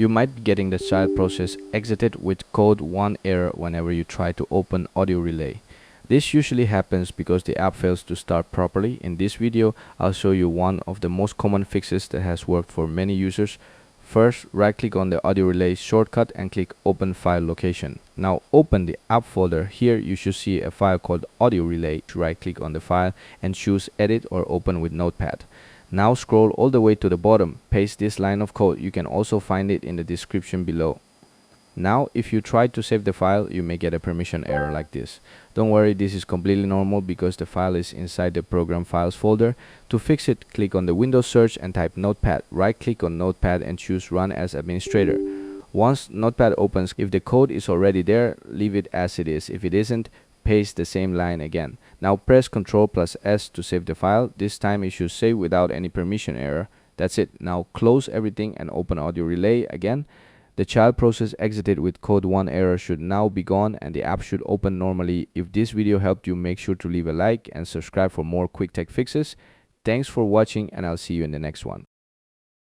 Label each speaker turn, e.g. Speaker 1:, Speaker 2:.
Speaker 1: You might be getting the child process exited with code 1 error whenever you try to open AudioRelay. This usually happens because the app fails to start properly. In this video, I'll show you one of the most common fixes that has worked for many users. First, right-click on the AudioRelay shortcut and click Open File Location. Now open the app folder. Here you should see a file called AudioRelay. Right-click on the file and choose Edit or Open with Notepad. Now scroll all the way to the bottom, paste this line of code. You can also find it in the description below. Now if you try to save the file, you may get a permission error like this. Don't worry, this is completely normal because the file is inside the program files folder. To fix it, click on the Windows search and type Notepad. Right click on Notepad and choose Run as Administrator. Once Notepad opens, if the code is already there, leave it as it is. If it isn't, paste the same line again. Now press Ctrl+S to save the file. This time it should save without any permission error. That's it. Now close everything and open AudioRelay again. The child process exited with code 1 error should now be gone and the app should open normally. If this video helped you, make sure to leave a like and subscribe for more quick tech fixes. Thanks for watching and I'll see you in the next one.